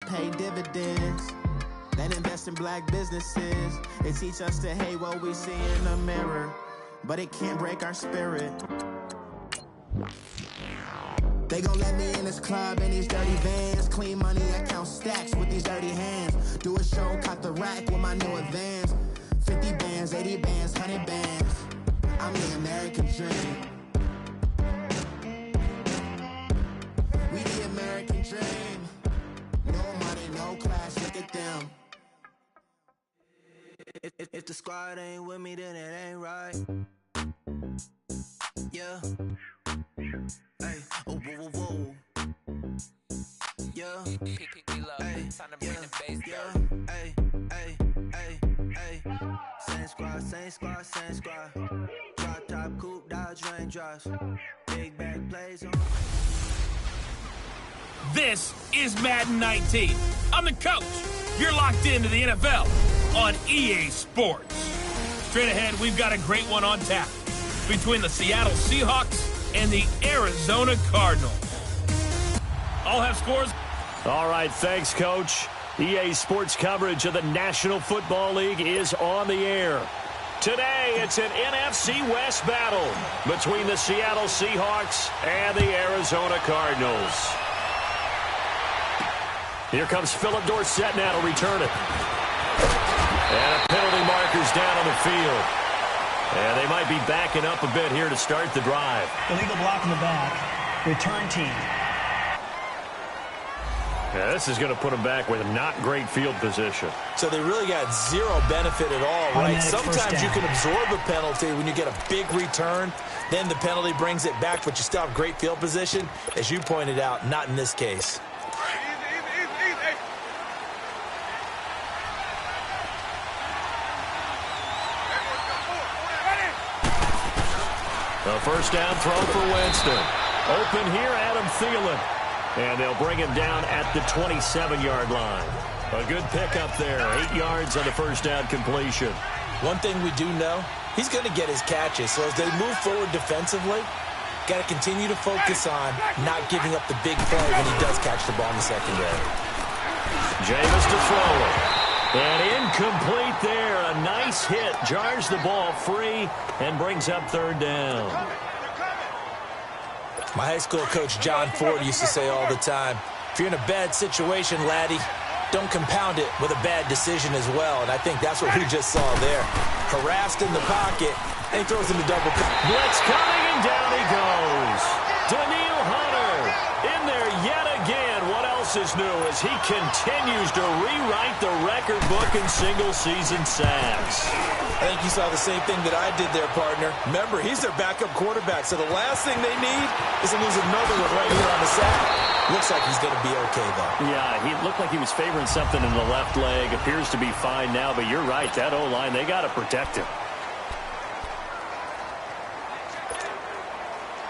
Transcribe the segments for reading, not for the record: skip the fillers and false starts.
pay dividends. They invest in black businesses. They teach us to hate what we see in the mirror, but it can't break our spirit. They gon' let me in this club in these dirty vans. Clean money, I count stacks with these dirty hands. Do a show, caught the rack with my new advance. 50 bands, 80 bands, 100 bands. I'm the American dream. We the American dream. No money, no class, look at them. If the squad ain't with me, then it ain't right. Yeah. Hey, oh, whoa, whoa, whoa. Yeah. Hey, yeah. Hey, hey, hey, hey. Same squad, same squad, same squad. Drop top, coupe, Dodge raindrops. Big bag plays on. This is Madden 19. I'm the coach. You're locked into the NFL on EA Sports. Straight ahead, we've got a great one on tap between the Seattle Seahawks and the Arizona Cardinals. I'll have scores. All right, thanks, Coach. EA Sports coverage of the National Football League is on the air. Today, it's an NFC West battle between the Seattle Seahawks and the Arizona Cardinals. Here comes Philip Dorsett now to return it. And a penalty marker's down on the field. And they might be backing up a bit here to start the drive. Illegal block in the back. Return team. Yeah, this is going to put them back with not great field position. So they really got zero benefit at all, right? Sometimes you can absorb a penalty when you get a big return. Then the penalty brings it back, but you still have great field position. As you pointed out, not in this case. The first down throw for Winston. Open here, Adam Thielen. And they'll bring him down at the 27-yard line. A good pickup there. 8 yards on the first down completion. One thing we do know, he's going to get his catches. So as they move forward defensively, got to continue to focus on not giving up the big play when he does catch the ball in the secondary. Jameis to throw it. And incomplete there. A nice hit. Jars the ball free and brings up third down. My high school coach, John Ford, used to say all the time, if you're in a bad situation, laddie, don't compound it with a bad decision as well. And I think that's what we just saw there. Harassed in the pocket, and he throws him a double. Blitz coming, and down he goes. Daniil Hunter in there yet again. What else is new as he continues to rewrite the record book in single-season sacks? I think you saw the same thing that I did there, partner. Remember, he's their backup quarterback, so the last thing they need is to lose another one right here on the sack. Looks like he's going to be okay, though. Yeah, he looked like he was favoring something in the left leg. Appears to be fine now, but you're right. That O-line, they got to protect him.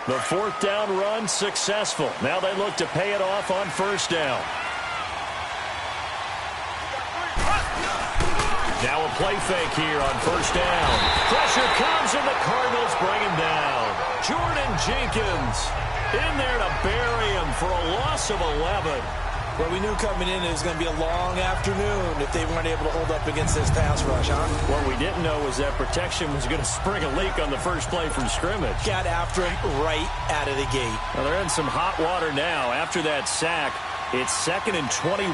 The fourth down run successful. Now they look to pay it off on first down. Now a play fake here on first down. Pressure comes and the Cardinals bring him down. Jordan Jenkins in there to bury him for a loss of 11. Well, we knew coming in it was going to be a long afternoon if they weren't able to hold up against this pass rush, huh? What we didn't know was that protection was going to spring a leak on the first play from scrimmage. Got after him right out of the gate. Well, they're in some hot water now. After that sack, it's 2nd and 21.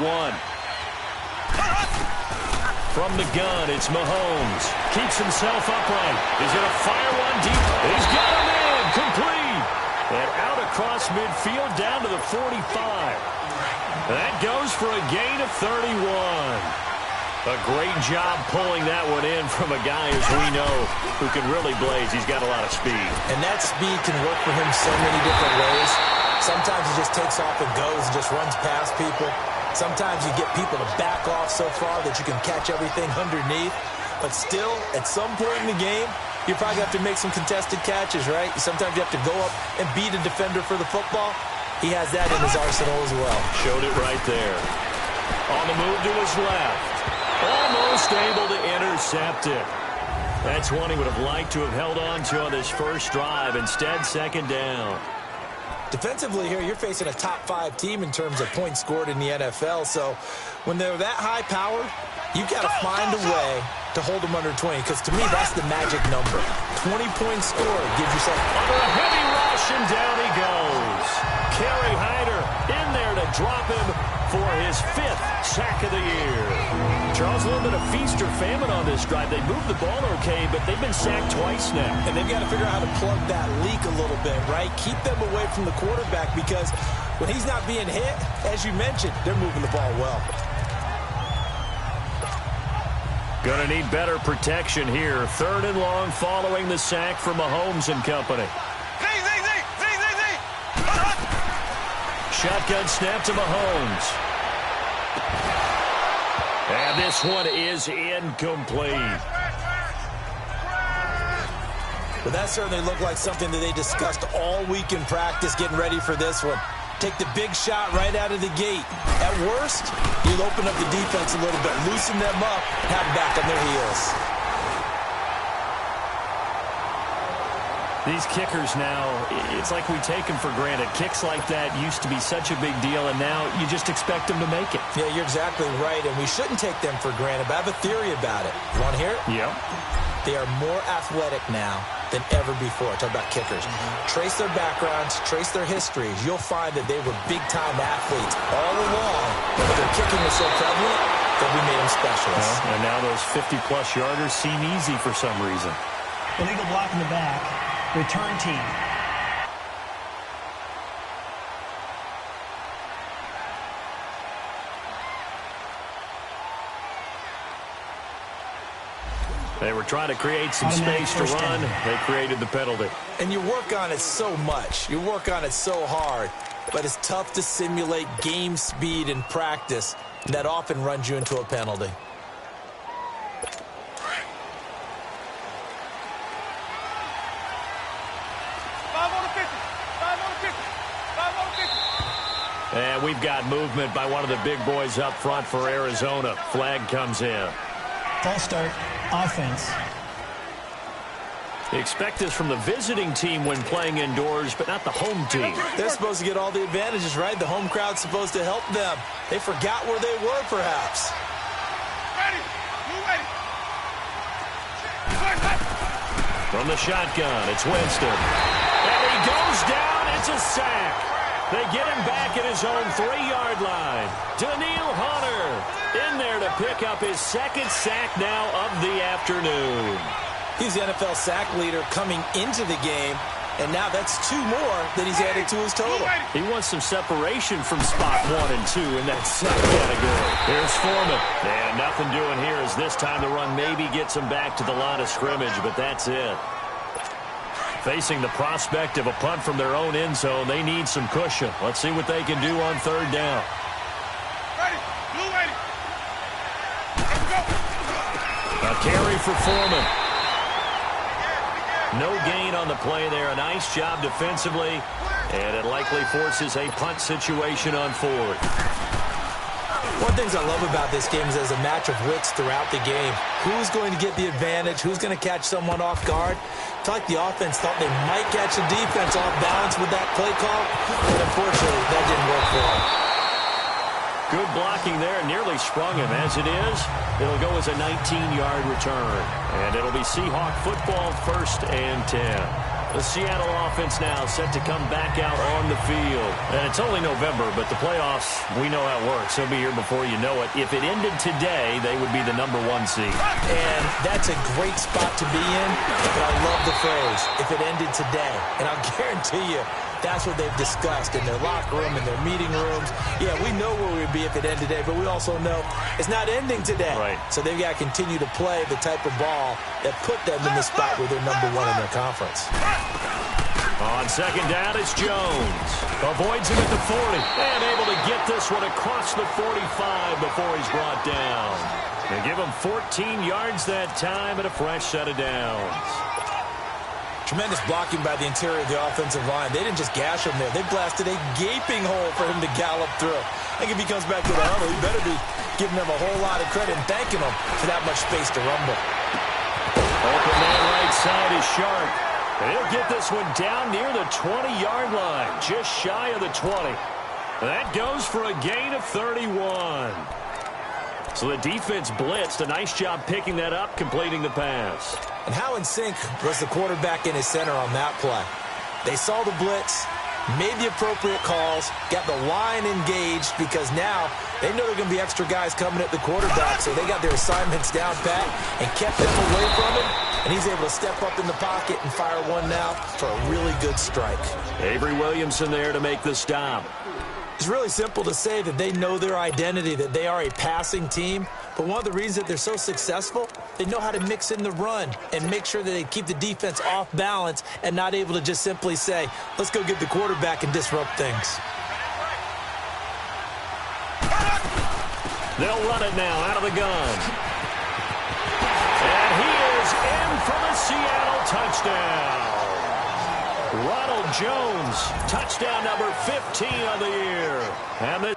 From the gun, it's Mahomes. Keeps himself upright. He's going to fire one deep. He's got him in. Complete. And out across midfield down to the 45. That goes for a gain of 31. A great job pulling that one in from a guy, as we know, who can really blaze. He's got a lot of speed. And that speed can work for him so many different ways. Sometimes he just takes off and goes and just runs past people. Sometimes you get people to back off so far that you can catch everything underneath. But still, at some point in the game, you probably have to make some contested catches, right? Sometimes you have to go up and beat a defender for the football. He has that in his arsenal as well. Showed it right there. On the move to his left. Almost able to intercept it. That's one he would have liked to have held on to on this first drive. Instead, second down. Defensively here, you're facing a top-5 team in terms of points scored in the NFL. So when they're that high-powered, you've got to find a way to hold them under 20, because to me, that's the magic number. 20 points scored gives yourself... Under a heavy rush, and down he goes. Kerry Hyder in there to drop him for his 5th sack of the year. Charles, a little bit of feast or famine on this drive. They moved the ball okay, but they've been sacked twice now. And they've got to figure out how to plug that leak a little bit, right? Keep them away from the quarterback, because when he's not being hit, as you mentioned, they're moving the ball well. Gonna need better protection here. 3rd and long following the sack from Mahomes and company. Shotgun snap to Mahomes. And this one is incomplete. Well, that certainly looked like something that they discussed all week in practice, getting ready for this one. Take the big shot right out of the gate. At worst, you'll open up the defense a little bit, loosen them up, have them back on their heels. These kickers now, it's like we take them for granted. Kicks like that used to be such a big deal, and now you just expect them to make it. Yeah, you're exactly right, and we shouldn't take them for granted, but I have a theory about it. You want to hear it? Yeah. They are more athletic now than ever before. Talk about kickers. Trace their backgrounds, trace their histories. You'll find that they were big-time athletes all along, but their kicking was so prevalent that we made them specialists. Well, and now those 50-plus yarders seem easy for some reason. Illegal block in the back. Return team. They were trying to create some space to run. They created the penalty. And you work on it so much. You work on it so hard. But it's tough to simulate game speed in practice. That often runs you into a penalty. And we've got movement by one of the big boys up front for Arizona. Flag comes in. False start. Offense. They expect this from the visiting team when playing indoors, but not the home team. They're supposed to get all the advantages, right? The home crowd's supposed to help them. They forgot where they were, perhaps. From the shotgun, it's Winston. And he goes down. It's a sack. They get him back at his own 3-yard line. Daniil Hunter in there to pick up his 2nd sack now of the afternoon. He's the NFL sack leader coming into the game, and now that's 2 more that he's added to his total. He wants some separation from spot 1 and 2 in that sack category. Here's Foreman. And nothing doing here as this time the run maybe gets him back to the line of scrimmage, but that's it. Facing the prospect of a punt from their own end zone, they need some cushion. Let's see what they can do on 3rd down. A carry for Foreman. No gain on the play there. A nice job defensively, and it likely forces a punt situation on 4th. One of the things I love about this game is there's a match of wits throughout the game. Who's going to get the advantage? Who's going to catch someone off guard? I feel like the offense thought they might catch the defense off balance with that play call, but unfortunately, that didn't work for them. Good blocking there. Nearly sprung him. As it is, it'll go as a 19-yard return. And it'll be Seahawk football, 1st and 10. The Seattle offense now set to come back out on the field. And it's only November, but the playoffs, we know how it works. They'll be here before you know it. If it ended today, they would be the #1 seed. And that's a great spot to be in, but I love the phrase, if it ended today. And I'll guarantee you, that's what they've discussed in their locker room, in their meeting rooms. Yeah, we know where we'd be if it ended today, but we also know it's not ending today. Right. So they've got to continue to play the type of ball that put them in the spot where they're #1 in their conference. On 2nd down, it's Jones. Avoids him at the 40. And able to get this one across the 45 before he's brought down. They give him 14 yards that time and a fresh set of downs. Tremendous blocking by the interior of the offensive line. They didn't just gash him there. They blasted a gaping hole for him to gallop through. I think if he comes back to the huddle, he better be giving them a whole lot of credit and thanking them for that much space to rumble. Open man right side is Sharp. He'll get this one down near the 20-yard line, just shy of the 20. That goes for a gain of 31. So the defense blitzed. A nice job picking that up, completing the pass. And how in sync was the quarterback and his center on that play? They saw the blitz, made the appropriate calls, got the line engaged because now they know there are going to be extra guys coming at the quarterback, so they got their assignments down pat and kept them away from him, and he's able to step up in the pocket and fire one now for a really good strike. Avery Williamson there to make the stop. It's really simple to say that they know their identity, that they are a passing team. But one of the reasons that they're so successful, they know how to mix in the run and make sure that they keep the defense off balance and not able to just simply say, let's go get the quarterback and disrupt things. They'll run it now out of the gun. And he is in for the Seattle touchdown. Ronald Jones, touchdown number 15 of the year. And the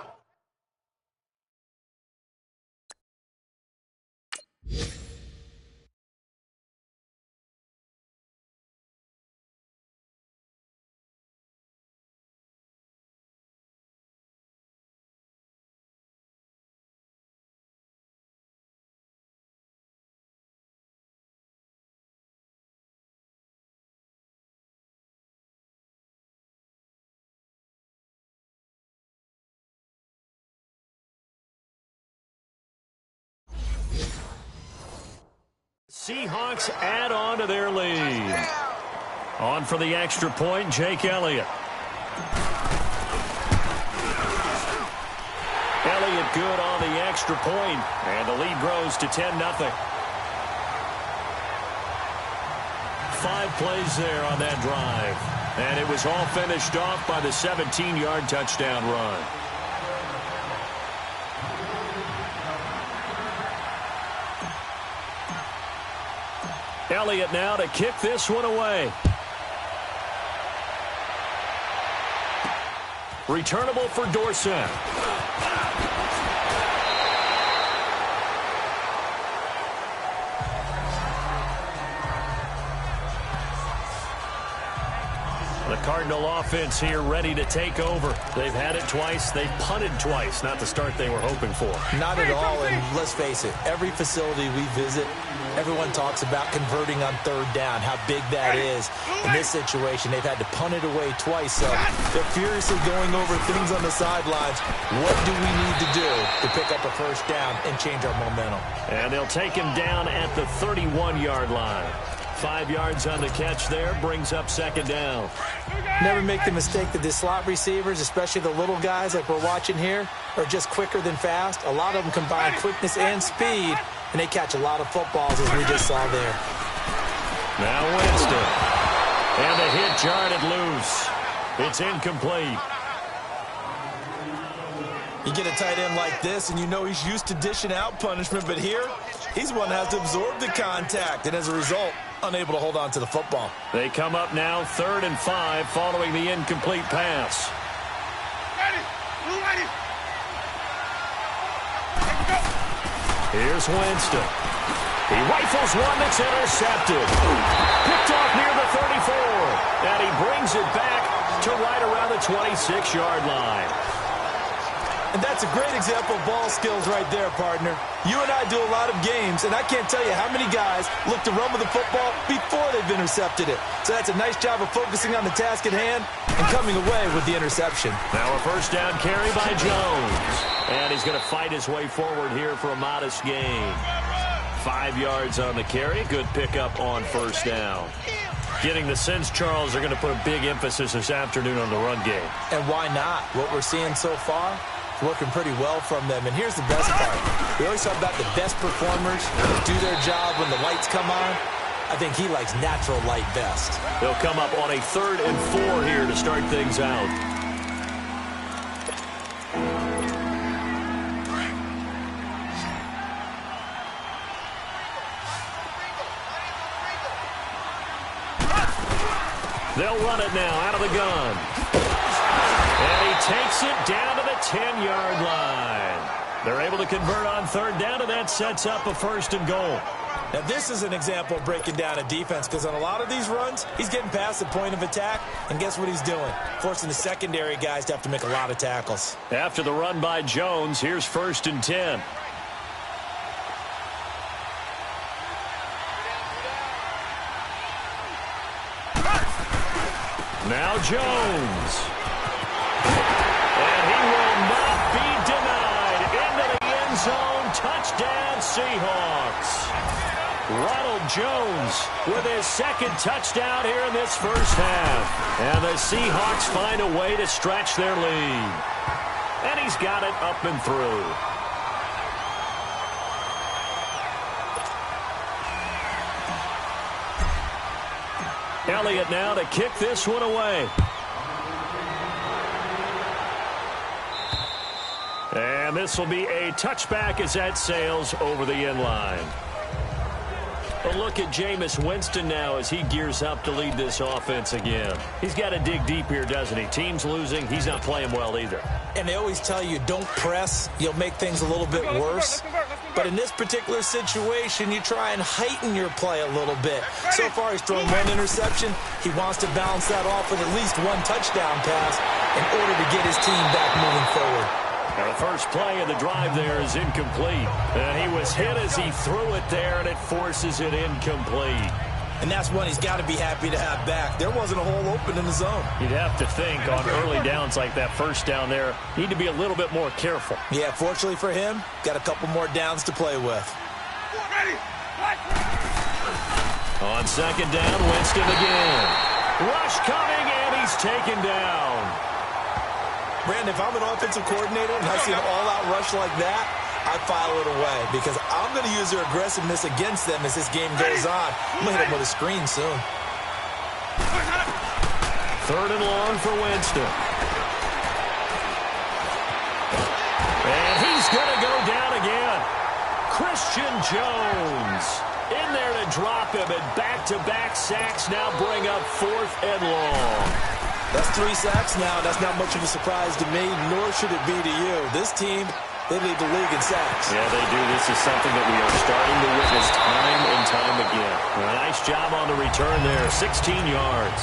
Seahawks add on to their lead. On for the extra point, Jake Elliott. Elliott good on the extra point, and the lead grows to 10-0. 5 plays there on that drive, and it was all finished off by the 17-yard touchdown run. Elliott now to kick this one away. Returnable for Dorsett. The Cardinal offense here ready to take over. They've had it twice. They've punted twice. Not the start they were hoping for. Not at all, and let's face it, every facility we visit, everyone talks about converting on third down, how big that is. In this situation, they've had to punt it away twice, so they're furiously going over things on the sidelines. What do we need to do to pick up a first down and change our momentum? And they'll take him down at the 31-yard line. 5 yards on the catch there, brings up second down. Never make the mistake that the slot receivers, especially the little guys like we're watching here, are just quicker than fast. A lot of them combine quickness and speed, and they catch a lot of footballs, as we just saw there. Now Winston. And the hit jarred it loose. It's incomplete. You get a tight end like this, and you know he's used to dishing out punishment, but here, he's one that has to absorb the contact, and as a result, unable to hold on to the football. They come up now 3rd and 5 following the incomplete pass. Here's Winston. He rifles one that's intercepted. Picked off near the 34. And he brings it back to right around the 26-yard line. And that's a great example of ball skills right there, partner. You and I do a lot of games, and I can't tell you how many guys look to run with the football before they've intercepted it. So that's a nice job of focusing on the task at hand and coming away with the interception. Now a first down carry by Jones. And he's going to fight his way forward here for a modest gain. 5 yards on the carry. Good pickup on first down. Getting the sense, Charles, are going to put a big emphasis this afternoon on the run game. And why not? What we're seeing so far, working pretty well from them. And here's the best part. We always talk about the best performers do their job when the lights come on. I think he likes natural light best. They'll come up on a 3rd and 4 here to start things out. They'll run it now out of the gun. And he takes it down to the 10-yard line. They're able to convert on 3rd down, and that sets up a 1st and goal. Now, this is an example of breaking down a defense, because on a lot of these runs, he's getting past the point of attack, and guess what he's doing? Forcing the secondary guys to have to make a lot of tackles. After the run by Jones, here's 1st and 10. Now Jones. And he will not be denied. Into the end zone. Touchdown, Seahawks. Ronald Jones with his 2nd touchdown here in this first half. And the Seahawks find a way to stretch their lead. And he's got it up and through. Elliott now to kick this one away. And this will be a touchback as that sails over the end line. A look at Jameis Winston now as he gears up to lead this offense again. He's got to dig deep here, doesn't he? Team's losing. He's not playing well either. And they always tell you, don't press. You'll make things a little bit worse. But in this particular situation, you try and heighten your play a little bit. So far, he's thrown 1 interception. He wants to balance that off with at least 1 touchdown pass in order to get his team back moving forward. The first play of the drive there is incomplete. He was hit as he threw it there, and it forces it incomplete. And that's one he's got to be happy to have back. There wasn't a hole open in the zone. You'd have to think on early downs like that first down there, need to be a little bit more careful. Yeah, fortunately for him, got a couple more downs to play with. On 2nd down, Winston again. Rush coming, and he's taken down. Brandon, if I'm an offensive coordinator and I see an all-out rush like that, I file it away because I'm going to use their aggressiveness against them as this game goes on. I'm going to hit them with a screen soon. 3rd and long for Winston. And he's going to go down again. Christian Jones in there to drop him, and back-to-back sacks now bring up 4th and long. That's 3 sacks now. That's not much of a surprise to me, nor should it be to you. This team, they lead the league in sacks. Yeah, they do. This is something that we are starting to witness time and time again. A nice job on the return there. 16 yards.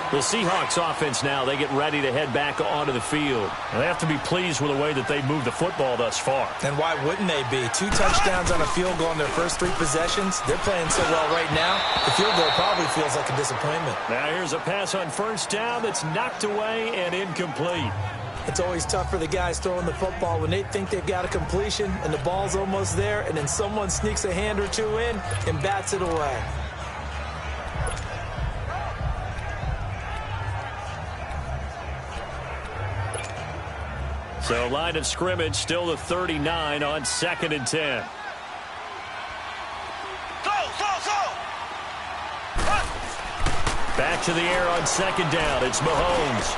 The Seahawks offense now, they get ready to head back onto the field. They have to be pleased with the way that they've moved the football thus far. And why wouldn't they be? 2 touchdowns on a field goal in their first 3 possessions. They're playing so well right now, the field goal probably feels like a disappointment. Now here's a pass on 1st down that's knocked away and incomplete. It's always tough for the guys throwing the football when they think they've got a completion and the ball's almost there, and then someone sneaks a hand or 2 in and bats it away. So line of scrimmage still the 39 on 2nd and 10. Back to the air on 2nd down. It's Mahomes.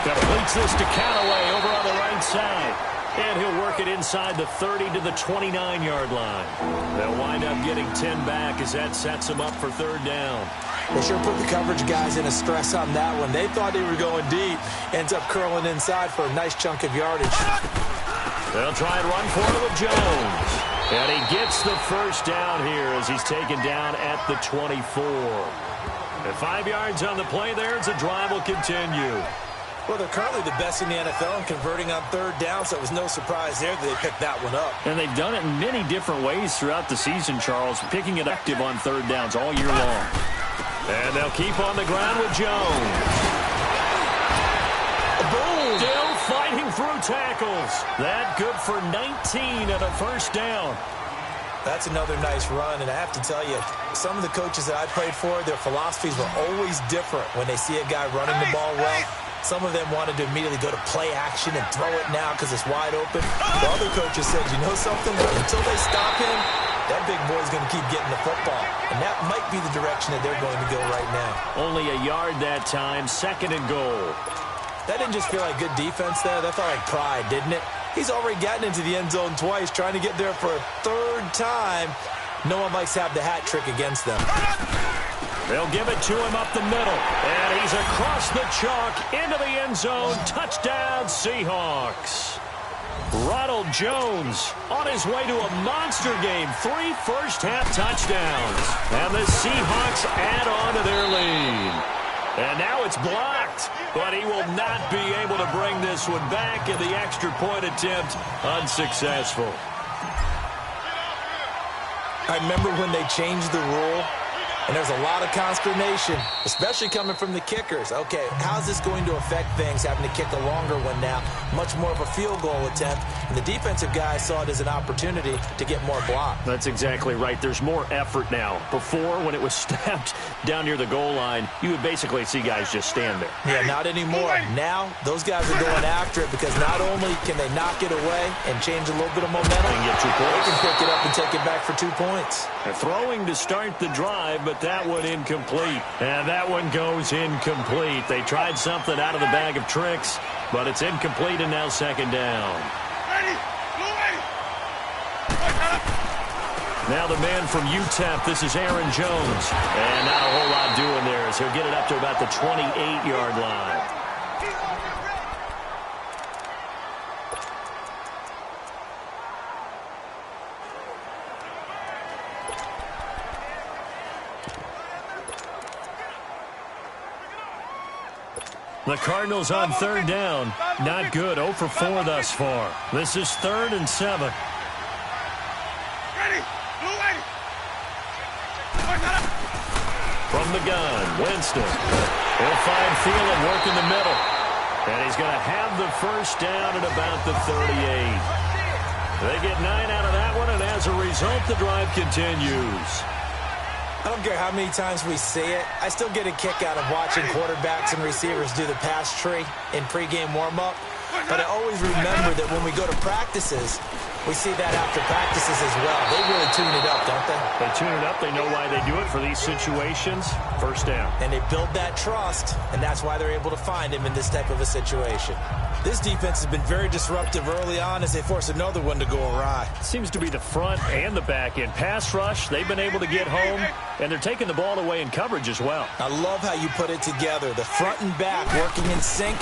Completes this to Callaway over on the right side. And he'll work it inside the 30 to the 29-yard line. They'll wind up getting 10 back as that sets them up for 3rd down. They sure put the coverage guys in a stress on that one. They thought they were going deep. Ends up curling inside for a nice chunk of yardage. They'll try and run for it with Jones. And he gets the 1st down here as he's taken down at the 24. At 5 yards on the play there, as the drive will continue. Well, they're currently the best in the NFL in converting on 3rd down, so it was no surprise there that they picked that one up. And they've done it in many different ways throughout the season, Charles, picking it active on 3rd downs all year long. And they'll keep on the ground with Jones. Boom! Still fighting through tackles. That good for 19 and a 1st down. That's another nice run, and I have to tell you, some of the coaches that I played for, their philosophies were always different when they see a guy running the ball well. Some of them wanted to immediately go to play action and throw it now because it's wide open. The other coaches said, you know something? Until they stop him, that big boy's going to keep getting the football. And that might be the direction that they're going to go right now. Only a yard that time, 2nd and goal. That didn't just feel like good defense there. That felt like pride, didn't it? He's already gotten into the end zone twice, trying to get there for a 3rd time. No one likes to have the hat trick against them. They'll give it to him up the middle. And he's across the chalk into the end zone. Touchdown, Seahawks. Ronald Daniel Jones on his way to a monster game. 3 first-half touchdowns. And the Seahawks add on to their lead. And now it's blocked, but he will not be able to bring this one back, and the extra point attempt unsuccessful. I remember when they changed the rule, and there's a lot of consternation, especially coming from the kickers. Okay, how's this going to affect things, having to kick a longer one now, much more of a field goal attempt, and the defensive guys saw it as an opportunity to get more block. That's exactly right. There's more effort now. Before, when it was snapped down near the goal line, you would basically see guys just stand there. Yeah, not anymore. Now, those guys are going after it because not only can they knock it away and change a little bit of momentum, and get 2 points. They can pick it up and take it back for 2 points. They're throwing to start the drive, but that one incomplete. And that one goes incomplete. They tried something out of the bag of tricks, but it's incomplete and now second down. Now the man from UTEP, this is Aaron Jones. And not a whole lot doing there as he'll get it up to about the 28-yard line. The Cardinals on third down. Not good. 0 for 4 thus far. This is 3rd and 7. From the gun, Winston. He'll find Thielen working the middle. And he's going to have the first down at about the 38. They get 9 out of that one, and as a result, the drive continues. I don't care how many times we see it. I still get a kick out of watching quarterbacks and receivers do the pass tree in pregame warm-up. But I always remember that when we go to practices, we see that after practices as well. They really tune it up, don't they? They tune it up. They know why they do it for these situations. First down. And they build that trust, and that's why they're able to find him in this type of a situation. This defense has been very disruptive early on as they force another one to go awry. Seems to be the front and the back end. Pass rush, they've been able to get home, and they're taking the ball away in coverage as well. I love how you put it together. The front and back working in sync,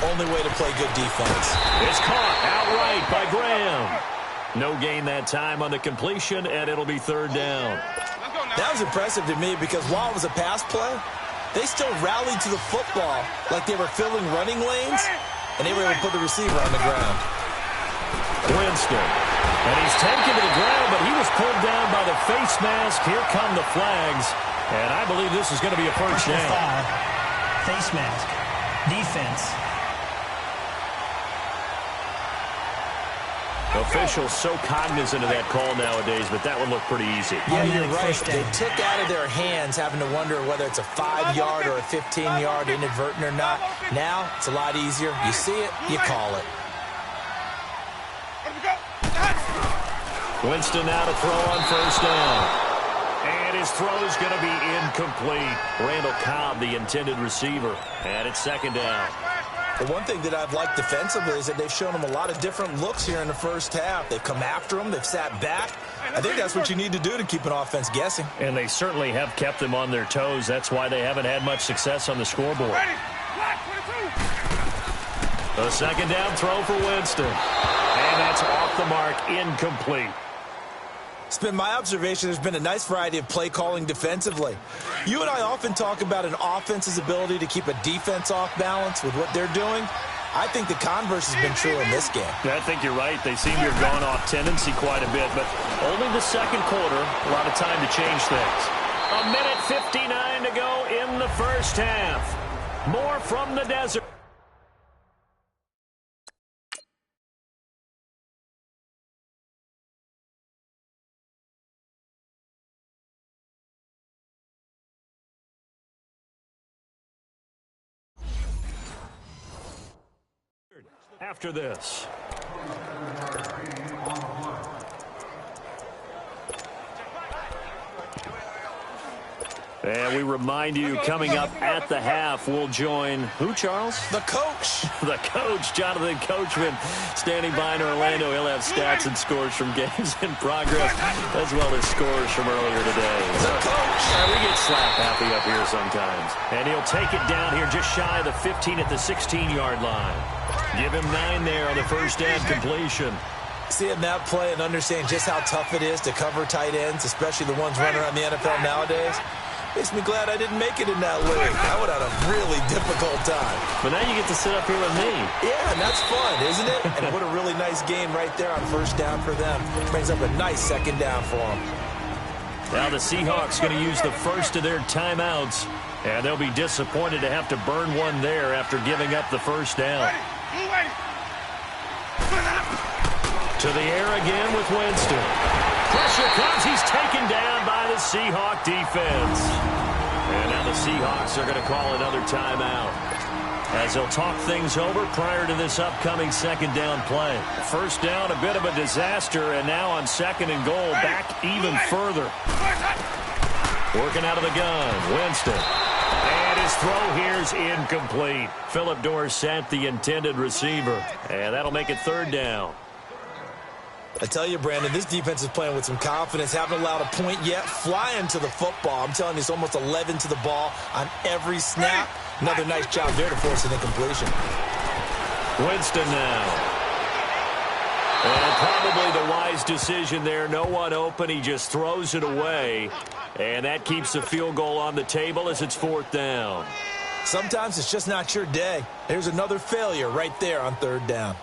only way to play good defense. It's caught outright by Graham. No gain that time on the completion, and it'll be 3rd down. That was impressive to me because while it was a pass play, they still rallied to the football like they were filling running lanes, and they were able to put the receiver on the ground. Winston. And he's taken to the ground, but he was pulled down by the face mask. Here come the flags, and I believe this is going to be a first down. Face mask. Defense. Officials so cognizant of that call nowadays, but that one looked pretty easy. Yeah, you're right. They took out of their hands having to wonder whether it's a 5-yard or a 15-yard inadvertent or not. Now, it's a lot easier. You see it, you call it. Winston now to throw on first down. And his throw is going to be incomplete. Randall Cobb, the intended receiver. And it's second down. The one thing that I've liked defensively is that they've shown them a lot of different looks here in the first half. They've come after them. They've sat back. I think that's what you need to do to keep an offense guessing. And they certainly have kept them on their toes. That's why they haven't had much success on the scoreboard. A second down throw for Winston. And that's off the mark, incomplete. It's been my observation there's been a nice variety of play calling defensively. You and I often talk about an offense's ability to keep a defense off balance with what they're doing. I think the converse has been true in this game. I think you're right. They seem to have gone off tendency quite a bit, but only the second quarter, a lot of time to change things. 1:59 to go in the first half. More from the desert. After this. And we remind you, coming up at the half, we'll join who, Charles? The coach. The coach, Jonathan Coachman, standing by in Orlando. He'll have stats and scores from games in progress, as well as scores from earlier today. The coach. We get slap happy up here sometimes. And he'll take it down here just shy of the 15 at the 16-yard line. Give him 9 there on the first down completion. Seeing that play and understanding just how tough it is to cover tight ends, especially the ones running around the NFL nowadays, makes me glad I didn't make it in that league. I would have had a really difficult time. But now you get to sit up here with me. Yeah, and that's fun, isn't it? And what a really nice game right there on first down for them. Brings up a nice second down for them. Now the Seahawks going to use the first of their timeouts, and they'll be disappointed to have to burn one there after giving up the first down. To the air again with Winston. Pressure comes. He's taken down by the Seahawk defense. And now the Seahawks are going to call another timeout as they'll talk things over prior to this upcoming second down play. First down, a bit of a disaster, and now on second and goal, back even further. Working out of the gun, Winston. And his throw here's incomplete. Phillip Dorsett, the intended receiver. And that'll make it third down. I tell you, Brandon, this defense is playing with some confidence. Haven't allowed a point yet. Flying to the football. I'm telling you, it's almost 11 to the ball on every snap. Another nice job there to force an incompletion. Winston now. And probably the wise decision there. No one open. He just throws it away. And that keeps the field goal on the table as it's fourth down. Sometimes it's just not your day. There's another failure right there on third down.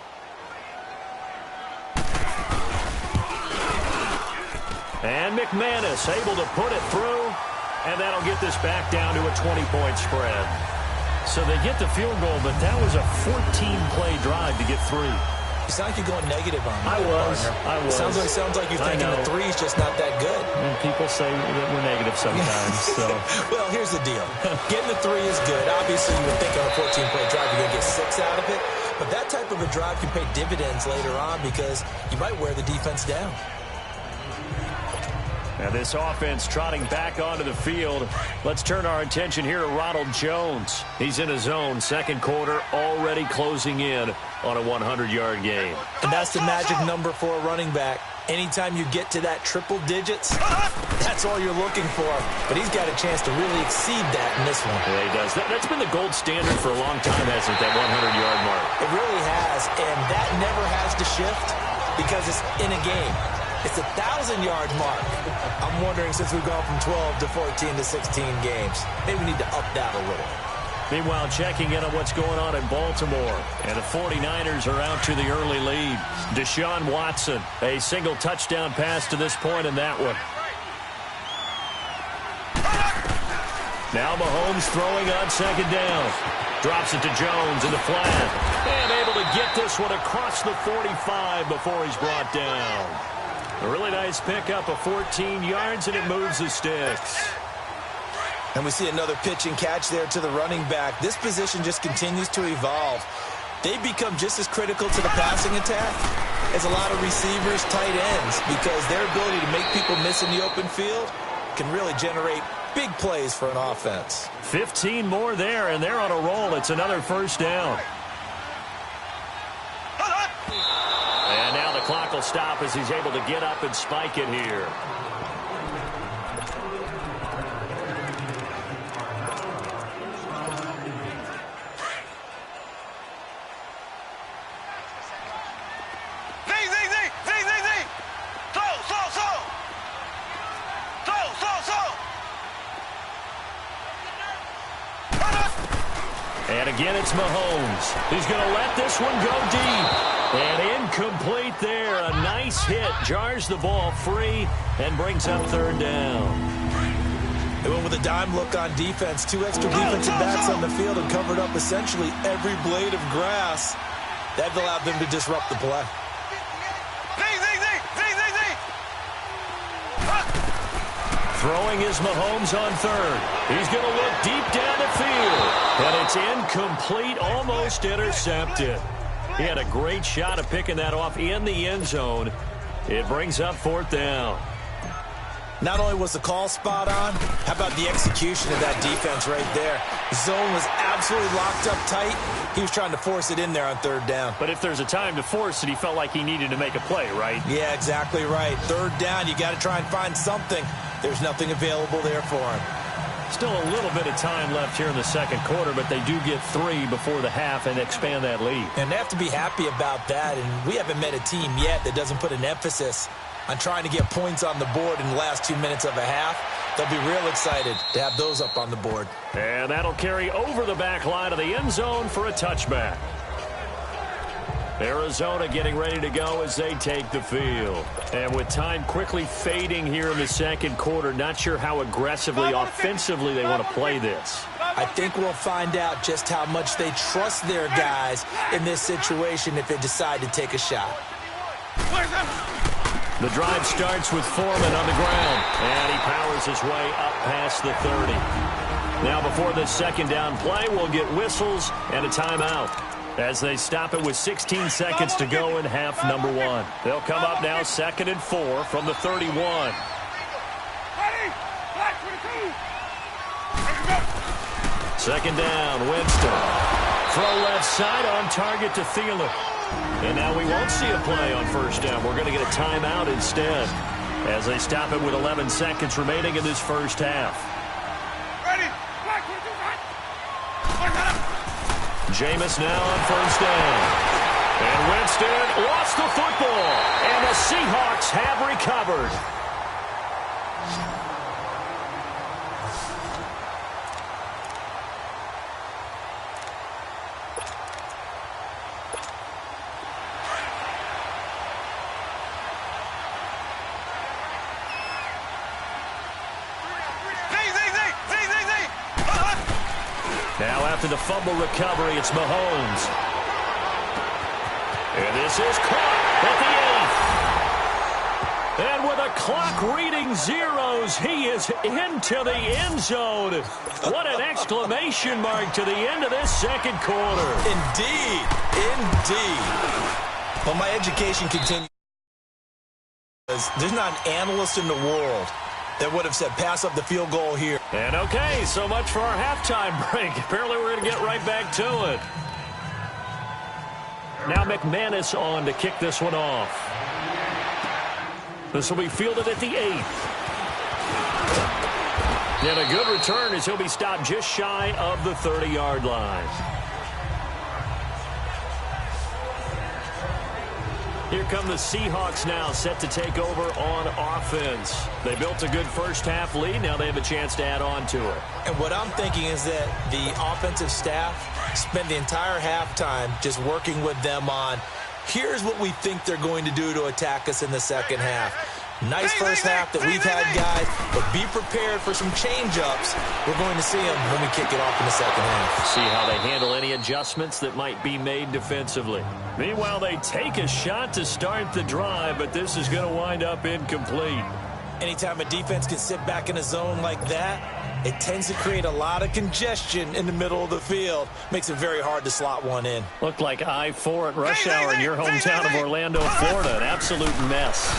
And McManus able to put it through, and that'll get this back down to a 20-point spread. So they get the field goal, but that was a 14-play drive to get three. You sound like you're going negative on me. I was. Sounds like you're thinking the three's just not that good. And people say that we're negative sometimes. So. Well, here's the deal. Getting the three is good. Obviously, you would think on a 14-play drive you're going to get 6 out of it. But that type of a drive can pay dividends later on because you might wear the defense down. Now this offense trotting back onto the field. Let's turn our attention here to Ronald Jones. He's in his own second quarter, already closing in on a 100-yard game. And that's the magic number for a running back. Anytime you get to that triple digits, that's all you're looking for. But he's got a chance to really exceed that in this one. Yeah, he does. That's been the gold standard for a long time, hasn't it, that 100-yard mark? It really has, and that never has to shift because it's in a game. It's a 1,000-yard mark. I'm wondering, since we've gone from 12 to 14 to 16 games, maybe we need to up that a little. Meanwhile, checking in on what's going on in Baltimore. And the 49ers are out to the early lead. Deshaun Watson, a single touchdown pass to this point in that one. Now Mahomes throwing on second down. Drops it to Jones in the flat. And able to get this one across the 45 before he's brought down. A really nice pickup of 14 yards, and it moves the sticks. And we see another pitch and catch there to the running back. This position just continues to evolve. They become just as critical to the passing attack as a lot of receivers, tight ends, because their ability to make people miss in the open field can really generate big plays for an offense. 15 more there, and they're on a roll. It's another first down. And now the clock will stop as he's able to get up and spike it here. And again, it's Mahomes. He's going to let this one go deep. And incomplete there. A nice hit. Jars the ball free and brings up third down. They went with a dime look on defense. 2 extra defensive backs on the field and covered up essentially every blade of grass. That allowed them to disrupt the play. Throwing is Mahomes on third. He's going to look deep down the field. And it's incomplete, almost intercepted. He had a great shot of picking that off in the end zone. It brings up fourth down. Not only was the call spot on, how about the execution of that defense right there? The zone was absolutely locked up tight. He was trying to force it in there on third down. But if there's a time to force it, he felt like he needed to make a play, right? Yeah, exactly right. Third down, you got to try and find something. There's nothing available there for him. Still a little bit of time left here in the second quarter, but they do get 3 before the half and expand that lead. And they have to be happy about that, and we haven't met a team yet that doesn't put an emphasis on trying to get points on the board in the last 2 minutes of a half. They'll be real excited to have those up on the board. And that'll carry over the back line of the end zone for a touchback. Arizona getting ready to go as they take the field. And with time quickly fading here in the second quarter, not sure how aggressively, offensively they want to play this. I think we'll find out just how much they trust their guys in this situation if they decide to take a shot. The drive starts with Foreman on the ground, and he powers his way up past the 30. Now before this second down play, we'll get whistles and a timeout as they stop it with 16 seconds to go in half number 1. They'll come up now 2nd and 4 from the 31. Second down, Winston. Throw left side on target to Thielen. And now we won't see a play on first down. We're going to get a timeout instead as they stop it with 11 seconds remaining in this first half. Jameis now on first down. And Winston lost the football. And the Seahawks have recovered. Now after the fumble recovery, it's Mahomes. And this is caught at the 8th. And with a clock reading zeros, he is into the end zone. What an exclamation mark to the end of this second quarter. Indeed. Indeed. Well, my education continues. There's not an analyst in the world that would have said pass up the field goal here. And okay, so much for our halftime break. Apparently we're going to get right back to it. Now McManus on to kick this one off. This will be fielded at the 8th. And a good return as he'll be stopped just shy of the 30-yard line. Here come the Seahawks now, set to take over on offense. They built a good first-half lead. Now they have a chance to add on to it. And what I'm thinking is that the offensive staff spent the entire halftime just working with them on, here's what we think they're going to do to attack us in the second half. Nice first half that we've had, guys, but be prepared for some change-ups. We're going to see them when we kick it off in the second half. See how they handle any adjustments that might be made defensively. Meanwhile, they take a shot to start the drive, but this is going to wind up incomplete. Anytime a defense can sit back in a zone like that, it tends to create a lot of congestion in the middle of the field. Makes it very hard to slot one in. Looked like I-4 at rush hour in your hometown of Orlando, Florida. An absolute mess.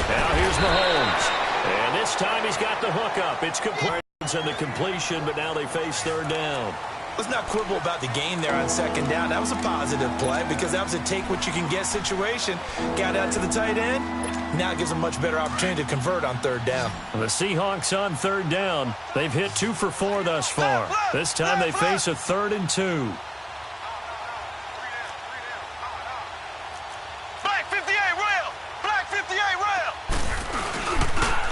Now here's Mahomes. And this time he's got the hook up. It's complete and the completion, but now they face third down. Let's not quibble about the gain there on second down. That was a positive play because that was a take-what-you-can-get situation. Got out to the tight end. Now it gives them a much better opportunity to convert on third down. The Seahawks on third down. They've hit 2 for 4 thus far. This time they face a 3rd and 2.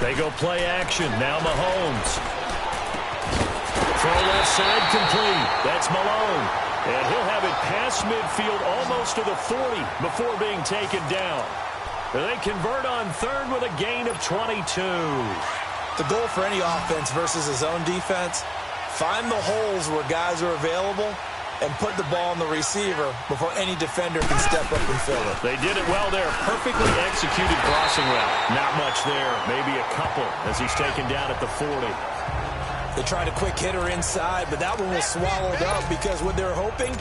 They go play action. Now Mahomes. Throw left side complete. That's Malone. And he'll have it past midfield almost to the 40 before being taken down. And they convert on third with a gain of 22. The goal for any offense versus a zone defense, find the holes where guys are available and put the ball on the receiver before any defender can step up and fill it. They did it well there. Perfectly executed crossing route. Not much there. Maybe a couple as he's taken down at the 40. They tried a quick hitter inside, but that one was swallowed up because what they're hoping,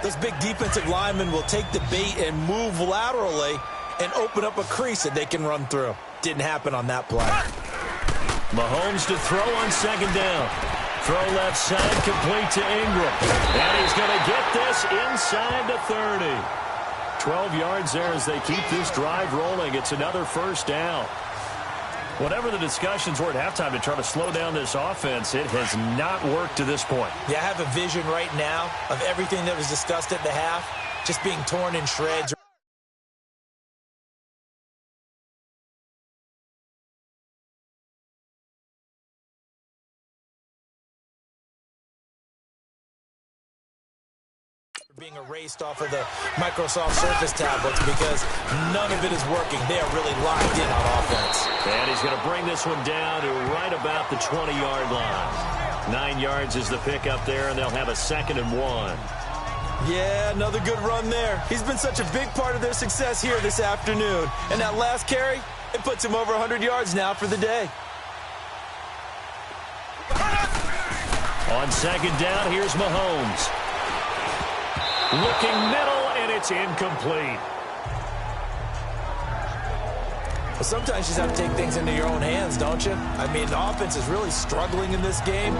those big defensive linemen will take the bait and move laterally and open up a crease that they can run through. Didn't happen on that play. Mahomes to throw on second down. Throw left side complete to Ingram. And he's going to get this inside the 30. 12 yards there as they keep this drive rolling. It's another first down. Whatever the discussions were at halftime to try to slow down this offense, it has not worked to this point. Yeah, I have a vision right now of everything that was discussed at the half just being torn in shreds. Being erased off of the Microsoft Surface tablets because none of it is working. They are really locked in on offense. And he's going to bring this one down to right about the 20-yard line. 9 yards is the pickup there, and they'll have a 2nd and 1. Yeah, another good run there. He's been such a big part of their success here this afternoon. And that last carry, it puts him over 100 yards now for the day. On 2nd down, here's Mahomes. Looking middle, and it's incomplete. Well, sometimes you just have to take things into your own hands, don't you? I mean, the offense is really struggling in this game.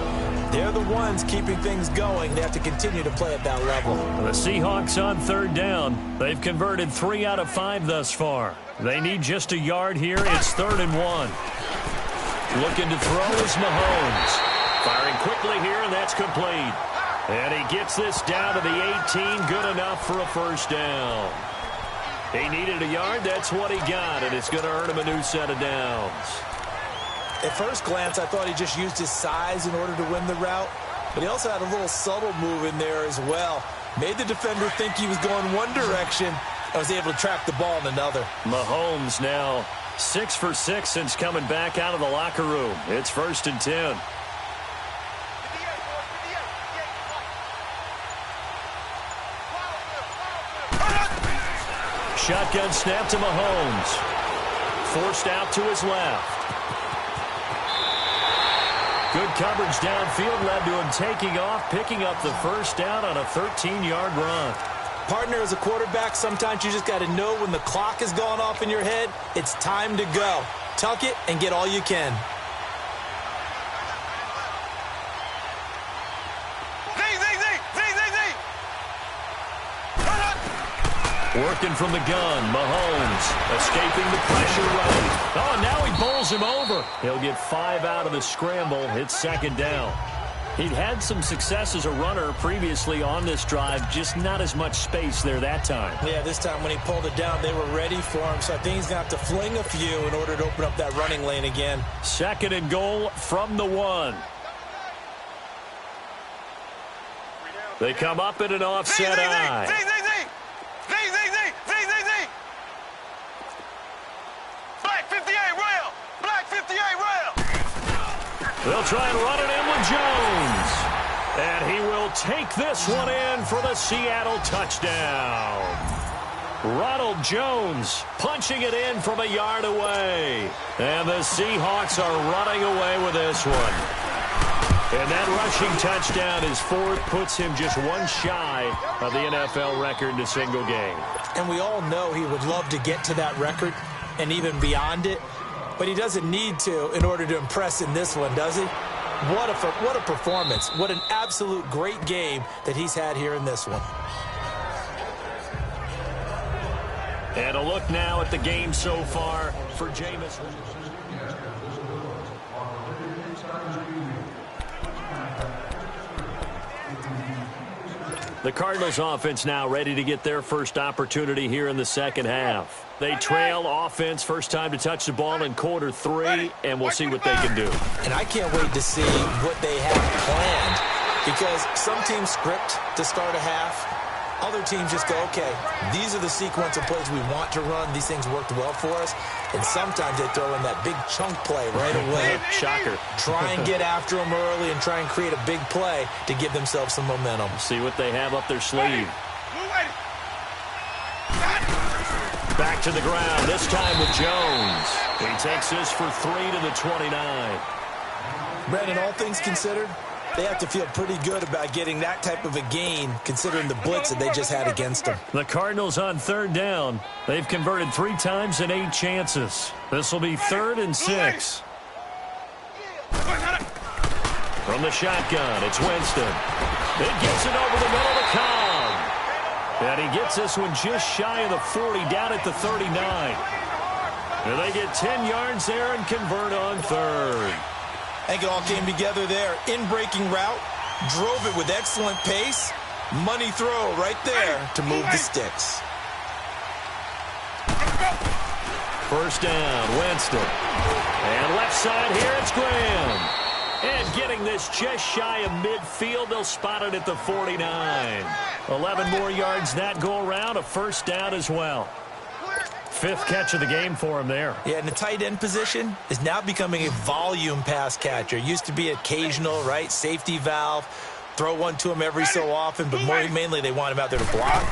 They're the ones keeping things going. They have to continue to play at that level. The Seahawks on 3rd down. They've converted 3 out of 5 thus far. They need just a yard here. It's 3rd and 1. Looking to throw is Mahomes. Firing quickly here, and that's complete. And he gets this down to the 18, good enough for a 1st down. He needed a yard, that's what he got, and it's going to earn him a new set of downs. At first glance, I thought he just used his size in order to win the route, but he also had a little subtle move in there as well. Made the defender think he was going one direction and was able to track the ball in another. Mahomes now 6 for 6 since coming back out of the locker room. It's 1st and 10. Shotgun snap to Mahomes. Forced out to his left. Good coverage downfield led to him taking off, picking up the 1st down on a 13-yard run. Partner, as a quarterback, sometimes you just got to know when the clock has gone off in your head, it's time to go. Tuck it and get all you can. Working from the gun, Mahomes escaping the pressure right. Oh, now he bowls him over. He'll get 5 out of the scramble. It's 2nd down. He'd had some success as a runner previously on this drive, just not as much space there that time. Yeah, this time when he pulled it down, they were ready for him, so I think he's going to have to fling a few in order to open up that running lane again. 2nd and goal from the 1. They come up in an offset eye. They'll try and run it in with Jones. And he will take this one in for the Seattle touchdown. Ronald Jones punching it in from a yard away. And the Seahawks are running away with this one. And that rushing touchdown is 4th, puts him just one shy of the NFL record in a single game. And we all know he would love to get to that record and even beyond it. But he doesn't need to in order to impress in this one, does he? What a performance. What an absolute great game that he's had here in this one. And a look now at the game so far for Jameis. The Cardinals offense now ready to get their first opportunity here in the 2nd half. They trail offense, first time to touch the ball in quarter 3, and we'll see what they can do. And I can't wait to see what they have planned, because some teams script to start a half. Other teams just go, okay, these are the sequence of plays we want to run. These things worked well for us. And sometimes they throw in that big chunk play right away. Shocker. Try and get after them early and try and create a big play to give themselves some momentum. See what they have up their sleeve. Back to the ground, this time with Jones. He takes this for 3 to the 29. Brandon, all things considered, they have to feel pretty good about getting that type of a gain, considering the blitz that they just had against them. The Cardinals on 3rd down. They've converted 3 times in 8 chances. This will be 3rd and 6. From the shotgun, it's Winston. It gets it over the middle of the Cobb. And he gets this one just shy of the 40, down at the 39. And they get 10 yards there and convert on third. I think it all came together there. In-breaking route, drove it with excellent pace. Money throw right there to move the sticks. First down, Winston. And left side here, it's Graham. And getting this just shy of midfield, they'll spot it at the 49. 11 more yards that go around, a first down as well. Fifth catch of the game for him there. Yeah, and the tight end position is now becoming a volume pass catcher. Used to be occasional, right? Safety valve. Throw one to him every so often, but mainly they want him out there to block.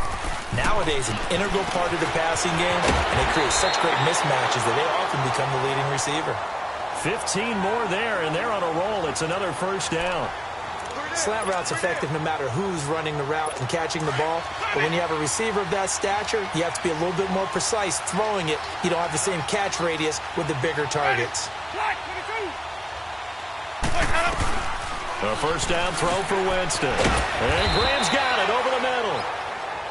Nowadays, an integral part of the passing game, and they create such great mismatches that they often become the leading receiver. 15 more there, and they're on a roll. It's another first down. Slant route's effective no matter who's running the route and catching the ball. But when you have a receiver of that stature, you have to be a little bit more precise throwing it. You don't have the same catch radius with the bigger targets. A first down throw for Winston. And Graham's got it over the middle.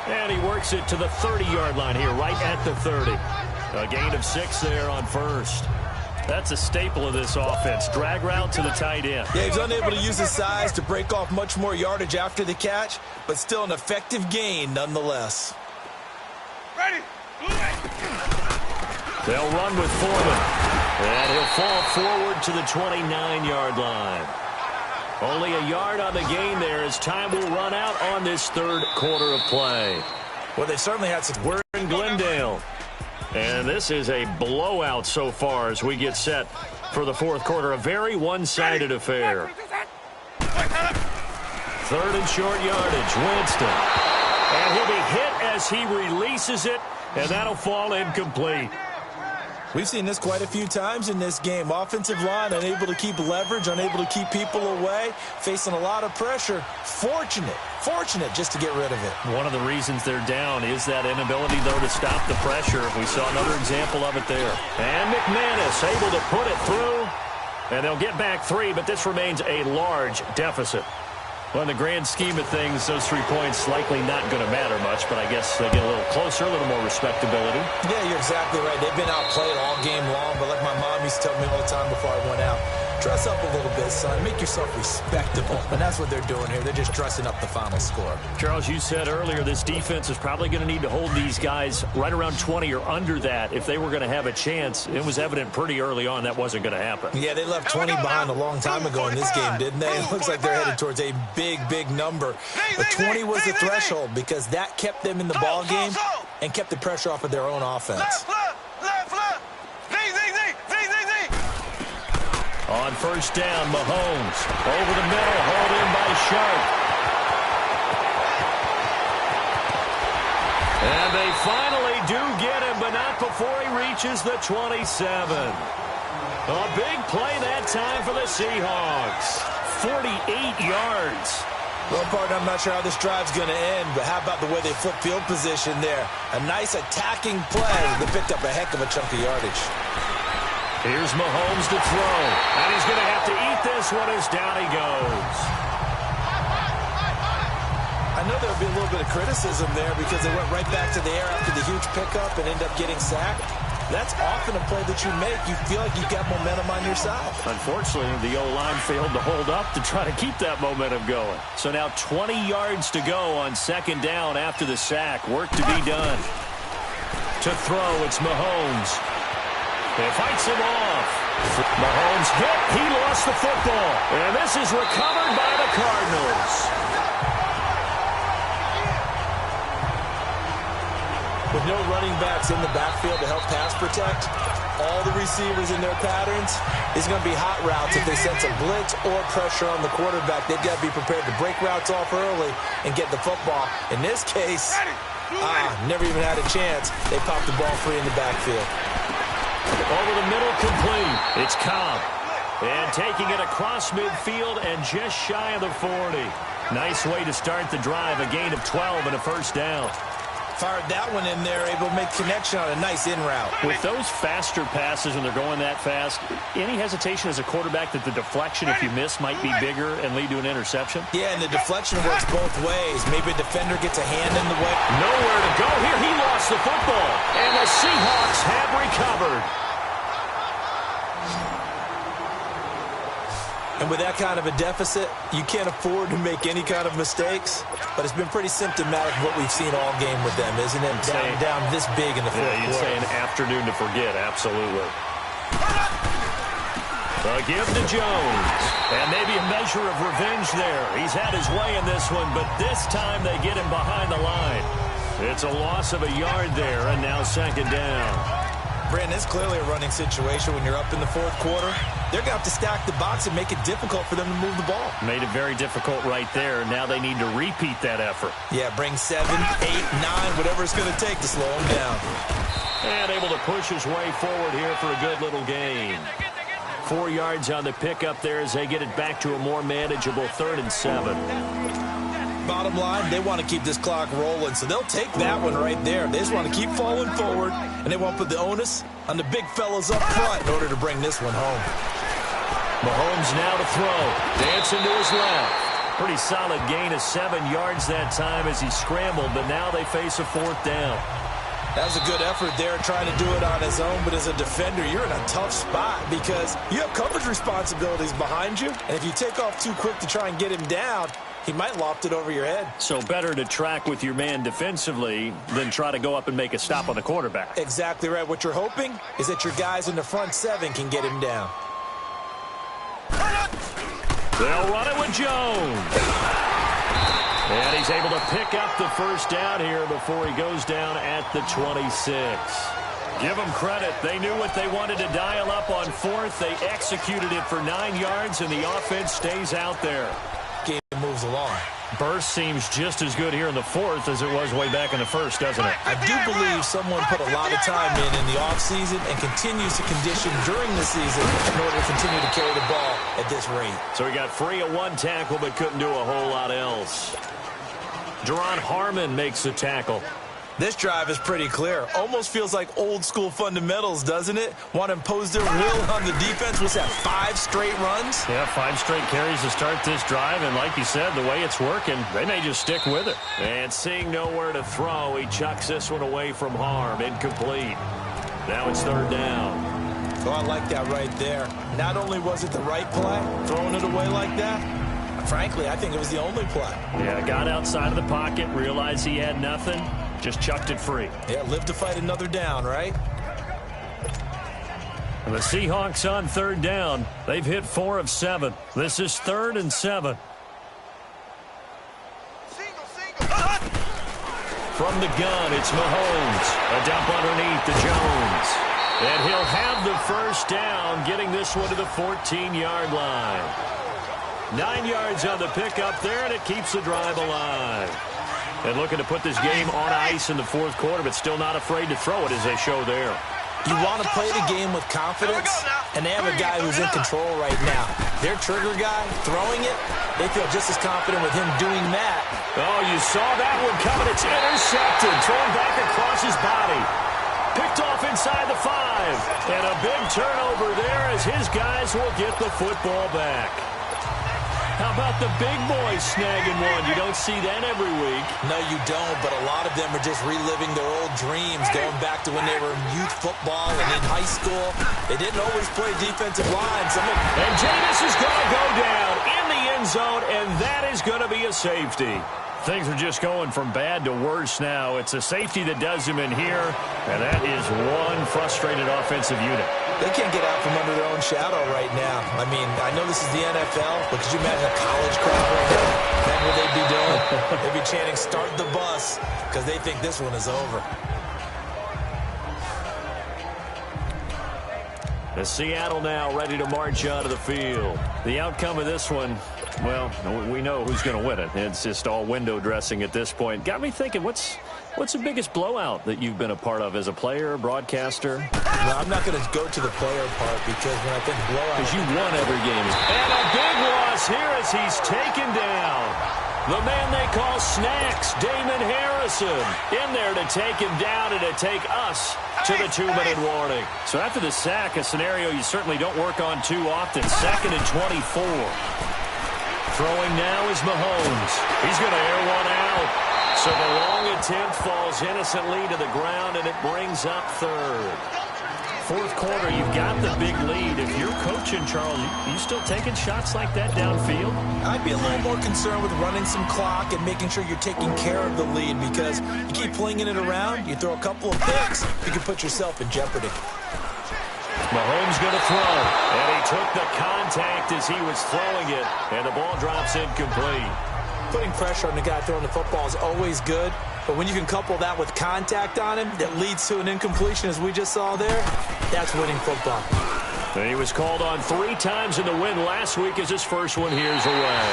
And he works it to the 30-yard line here, right at the 30. A gain of 6 there on first. That's a staple of this offense. Drag route to the tight end. Yeah, he's unable to use his size to break off much more yardage after the catch, but still an effective gain nonetheless. Ready. They'll run with Foreman. And he'll fall forward to the 29-yard line. Only a yard on the gain there as time will run out on this third quarter of play. Well, they certainly had some... We're in Glendale. And this is a blowout so far as we get set for the fourth quarter. A very one-sided affair. Third and short yardage, Winston. And he'll be hit as he releases it, and that'll fall incomplete. We've seen this quite a few times in this game. Offensive line unable to keep leverage, unable to keep people away, facing a lot of pressure. Fortunate just to get rid of it. One of the reasons they're down is that inability, though, to stop the pressure. We saw another example of it there. And McManus able to put it through. And they'll get back 3, but this remains a large deficit. Well, in the grand scheme of things, those 3 points likely not going to matter much, but I guess they get a little closer, a little more respectability. Yeah, you're exactly right. They've been outplayed all game long, but like my mom used to tell me all the time before I went out, dress up a little bit, son. Make yourself respectable. And that's what they're doing here. They're just dressing up the final score. Charles, you said earlier this defense is probably going to need to hold these guys right around 20 or under that if they were going to have a chance. It was evident pretty early on that wasn't going to happen. Yeah, they left 20 behind a long time ago in this game, didn't they? It looks like they're headed towards a big number. But 20 was the threshold because that kept them in the ball game and kept the pressure off of their own offense. On first down, Mahomes over the middle, hauled in by Sharp. And they finally do get him, but not before he reaches the 27. A big play that time for the Seahawks. 48 yards. Well, partner, I'm not sure how this drive's going to end, but how about the way they flip field position there? A nice attacking play that picked up a heck of a chunk of yardage. Here's Mahomes to throw, and he's going to have to eat this one as down he goes. I know there'll be a little bit of criticism there because they went right back to the air after the huge pickup and end up getting sacked. That's often a play that you make. You feel like you've got momentum on your side. Unfortunately, the O-line failed to hold up to try to keep that momentum going. So now 20 yards to go on second down after the sack. Work to be done. To throw, it's Mahomes. He fights him off. Mahomes hit. He lost the football. And this is recovered by the Cardinals. With no running backs in the backfield to help pass protect, all the receivers in their patterns, it's going to be hot routes if they sense a blitz or pressure on the quarterback. They've got to be prepared to break routes off early and get the football. In this case, never even had a chance. They popped the ball free in the backfield. Over the middle, complete. It's Cobb. And taking it across midfield and just shy of the 40. Nice way to start the drive. A gain of 12 and a first down. Fired that one in there, able to make connection on a nice in route. With those faster passes when they're going that fast, any hesitation as a quarterback that the deflection, if you miss, might be bigger and lead to an interception? Yeah, and the deflection works both ways. Maybe a defender gets a hand in the way. Nowhere to go here. He lost the football. And the Seahawks have recovered. And with that kind of a deficit, you can't afford to make any kind of mistakes. But it's been pretty symptomatic of what we've seen all game with them, isn't it? Down this big in the fourth quarter. You'd say an afternoon to forget, absolutely. The give to Jones. And maybe a measure of revenge there. He's had his way in this one, but this time they get him behind the line. It's a loss of a yard there, and now second down. Brandon, it's clearly a running situation when you're up in the fourth quarter. They're going to have to stack the box and make it difficult for them to move the ball. Made it very difficult right there. Now they need to repeat that effort. Yeah, bring 7, 8, 9, whatever it's going to take to slow him down. And able to push his way forward here for a good little gain. 4 yards on the pickup there as they get it back to a more manageable 3rd and 7. Bottom line, they want to keep this clock rolling, so they'll take that one right there. They just want to keep falling forward, and they want to put the onus on the big fellas up front in order to bring this one home. Mahomes now to throw. Dancing to his left. Pretty solid gain of 7 yards that time as he scrambled, but now they face a 4th down. That was a good effort there trying to do it on his own, but as a defender, you're in a tough spot because you have coverage responsibilities behind you, and if you take off too quick to try and get him down, he might loft it over your head. So better to track with your man defensively than try to go up and make a stop on the quarterback. Exactly right. What you're hoping is that your guys in the front 7 can get him down. They'll run it with Jones. And he's able to pick up the first down here before he goes down at the 26. Give them credit. They knew what they wanted to dial up on 4th. They executed it for 9 yards, and the offense stays out there. Game moves along. Burst seems just as good here in the 4th as it was way back in the 1st, doesn't it? I do believe someone put a lot of time in the offseason and continues to condition during the season in order to continue to carry the ball at this rate. So he got free of 1 tackle but couldn't do a whole lot else. Jerron Harmon makes the tackle. This drive is pretty clear. Almost feels like old school fundamentals, doesn't it? Want to impose their will on the defense. What's that, 5 straight runs? Yeah, 5 straight carries to start this drive, and like you said, the way it's working, they may just stick with it. And seeing nowhere to throw, he chucks this one away from Harm. Incomplete. Now it's 3rd down. So I like that right there. Not only was it the right play, throwing it away like that, frankly, I think it was the only play. Yeah, got outside of the pocket, realized he had nothing, just chucked it free. Yeah, live to fight another down, right? And the Seahawks on 3rd down. They've hit 4 of 7. This is 3rd and 7. From the gun, it's Mahomes. A dump underneath to Jones. And he'll have the first down, getting this one to the 14-yard line. 9 yards on the pickup there, and it keeps the drive alive. And looking to put this game on ice in the 4th quarter, but still not afraid to throw it as they show there. You want to play the game with confidence, and they have a guy who's in control right now. Their trigger guy, throwing it, they feel just as confident with him doing that. Oh, you saw that one coming. It's intercepted, thrown back across his body. Picked off inside the 5. And a big turnover there as his guys will get the football back. How about the big boys snagging one? You don't see that every week. No, you don't, but a lot of them are just reliving their old dreams, going back to when they were in youth football and in high school. They didn't always play defensive line. And Jameis is going to go down in the end zone, and that is going to be a safety. Things are just going from bad to worse now. It's a safety that does him in here, and that is one frustrated offensive unit. They can't get out from under their own shadow right now. I mean, I know this is the NFL, but could you imagine a college crowd right now? Then what they'd be doing? They'd be chanting, "Start the bus," because they think this one is over. The Seattle now ready to march out of the field. The outcome of this one, well, we know who's going to win it. It's just all window dressing at this point. Got me thinking, what's the biggest blowout that you've been a part of as a player, broadcaster? No, I'm not going to go to the player part because when I think blowout... Because you won every game. And a big loss here as he's taken down. The man they call Snacks, Damon Harrison, in there to take him down and to take us to the 2-minute warning. So after the sack, a scenario you certainly don't work on too often. 2nd and 24. Throwing now is Mahomes. He's going to air one out. So the long attempt falls innocently to the ground, and it brings up 3rd. fourth quarter, you've got the big lead. If you're coaching, Charles, you still taking shots like that downfield? I'd be a little more concerned with running some clock and making sure you're taking care of the lead, because you keep flinging it around, you throw a couple of picks, you can put yourself in jeopardy. Mahomes going to throw, and he took the contact as he was throwing it, and the ball drops incomplete. Putting pressure on the guy throwing the football is always good, but when you can couple that with contact on him that leads to an incompletion, as we just saw there, that's winning football. And he was called on 3 times in the win last week as his first one here's away.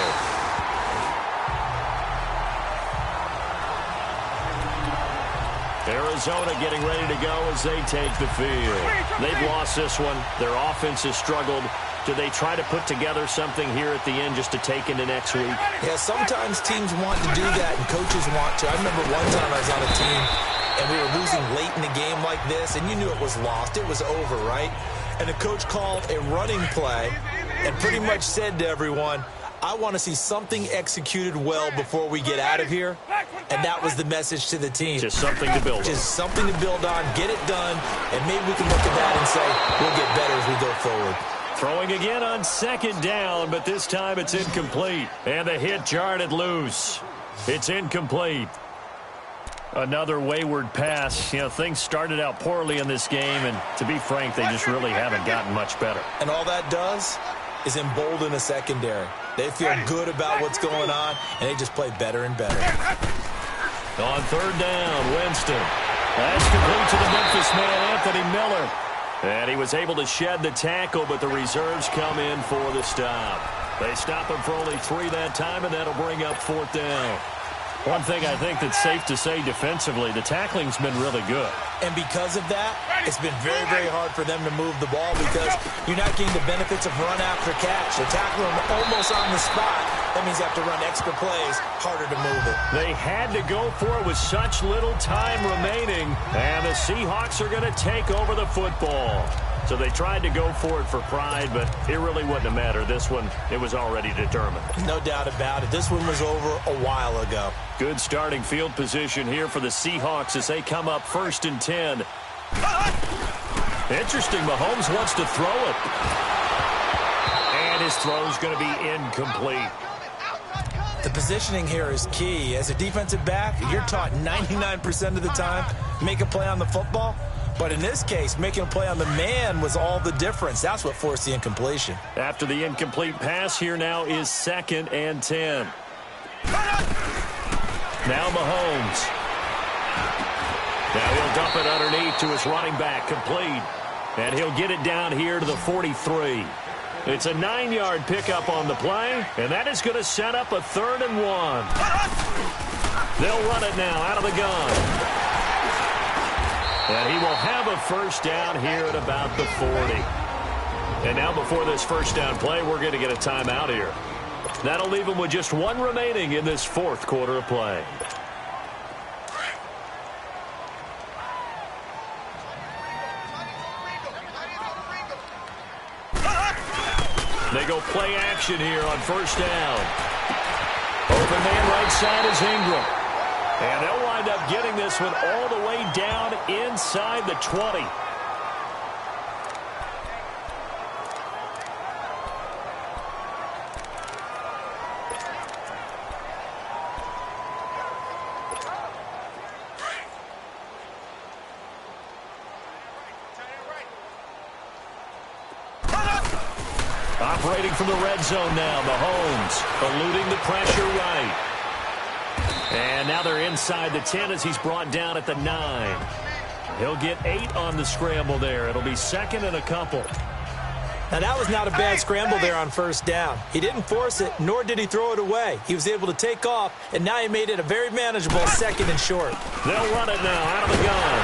Arizona getting ready to go as they take the field. They've lost this one. Their offense has struggled. Do they try to put together something here at the end just to take into next week? Yeah, sometimes teams want to do that and coaches want to. I remember one time I was on a team and we were losing late in the game like this, and you knew it was lost. It was over, right? And the coach called a running play and pretty much said to everyone, I want to see something executed well before we get out of here. And that was the message to the team. Just something to build on. Just something to build on, get it done, and maybe we can look at that and say we'll get better as we go forward. Throwing again on second down, but this time it's incomplete. And the hit jarred it loose. It's incomplete. Another wayward pass. You know, things started out poorly in this game, and to be frank, they just really haven't gotten much better. And all that does is embolden the secondary. They feel good about what's going on, and they just play better and better. On third down, Winston. That's complete to the Memphis man, Anthony Miller. And he was able to shed the tackle, but the reserves come in for the stop. They stop him for only 3 that time, and that'll bring up fourth down. One thing I think that's safe to say defensively, the tackling's been really good. And because of that, it's been very, very hard for them to move the ball because you're not getting the benefits of run after catch. They're tackling them almost on the spot. That means you have to run extra plays, harder to move it. They had to go for it with such little time remaining, and the Seahawks are going to take over the football. So they tried to go for it for pride, but it really wouldn't have mattered. This one, it was already determined. No doubt about it. This one was over a while ago. Good starting field position here for the Seahawks as they come up 1st and 10. Interesting, Mahomes wants to throw it. And his throw's going to be incomplete. The positioning here is key. As a defensive back, you're taught 99% of the time, make a play on the football. But in this case, making a play on the man was all the difference. That's what forced the incompletion. After the incomplete pass, here now is 2nd and 10. Now Mahomes. Now he'll dump it underneath to his running back, complete. And he'll get it down here to the 43. It's a 9-yard pickup on the play, and that is going to set up a 3rd and 1. They'll run it now out of the gun. And he will have a first down here at about the 40. And now before this first down play, we're going to get a timeout here. That'll leave him with just 1 remaining in this 4th quarter of play. They go play action here on first down. Open man right side is Ingram. And they'll wind up getting this one all the way down inside the 20. Operating from the red zone now, Mahomes eluding the pressure right. And now they're inside the 10 as he's brought down at the 9. He'll get 8 on the scramble there. It'll be 2nd and a couple. Now, that was not a bad scramble there on first down. He didn't force it, nor did he throw it away. He was able to take off, and now he made it a very manageable 2nd and short. They'll run it now out of the gun.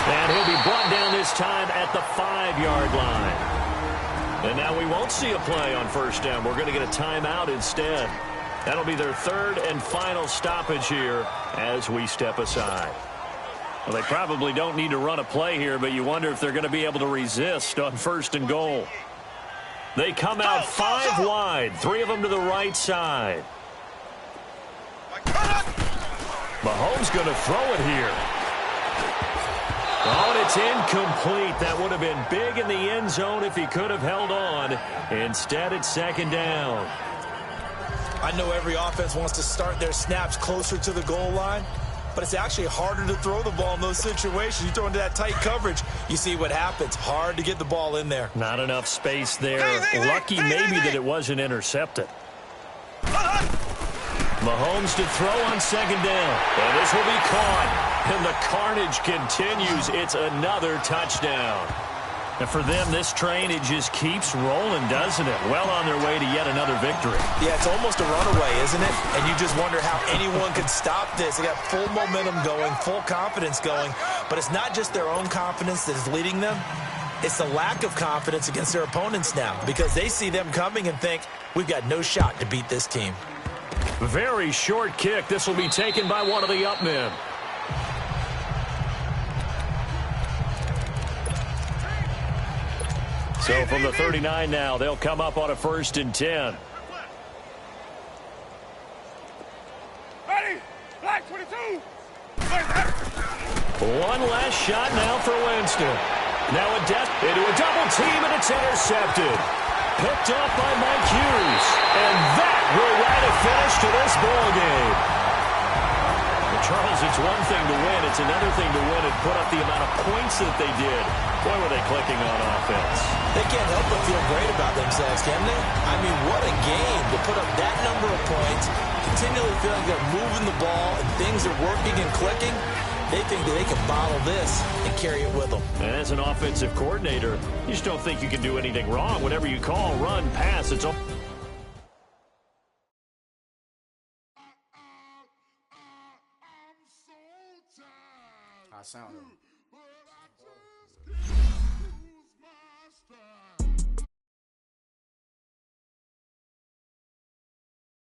And he'll be brought down this time at the 5-yard line. And now we won't see a play on first down. We're going to get a timeout instead. That'll be their 3rd and final stoppage here as we step aside. Well, they probably don't need to run a play here, but you wonder if they're going to be able to resist on 1st and goal. They come out 5 wide, 3 of them to the right side. Mahomes going to throw it here. Oh, and it's incomplete. That would have been big in the end zone if he could have held on. Instead, it's second down. I know every offense wants to start their snaps closer to the goal line, but it's actually harder to throw the ball in those situations. You throw into that tight coverage, you see what happens. Hard to get the ball in there. Not enough space there. Lucky maybe that it wasn't intercepted. Mahomes to throw on second down. And this will be caught. And the carnage continues. It's another touchdown. And for them, this train, it just keeps rolling, doesn't it? Well on their way to yet another victory. Yeah, it's almost a runaway, isn't it? And you just wonder how anyone could stop this. They got full momentum going, full confidence going. But it's not just their own confidence that is leading them. It's the lack of confidence against their opponents now, because they see them coming and think, we've got no shot to beat this team. Very short kick. This will be taken by one of the up men. So from the 39 now, they'll come up on a 1st and 10. Ready? Black 22. One last shot now for Winston. Now a death into a double team, and it's intercepted. Picked off by Mike Hughes. And that will write a finish to this ball game. Well, Charles, it's one thing to win. It's another thing to win and put up the amount of points that they did. Boy, were they clicking on offense. They can't help but feel great about themselves, can they? I mean, what a game to put up that number of points, continually feeling they're moving the ball and things are working and clicking. They think that they can bottle this and carry it with them. And as an offensive coordinator, you just don't think you can do anything wrong. Whatever you call, run, pass, it's all. I sound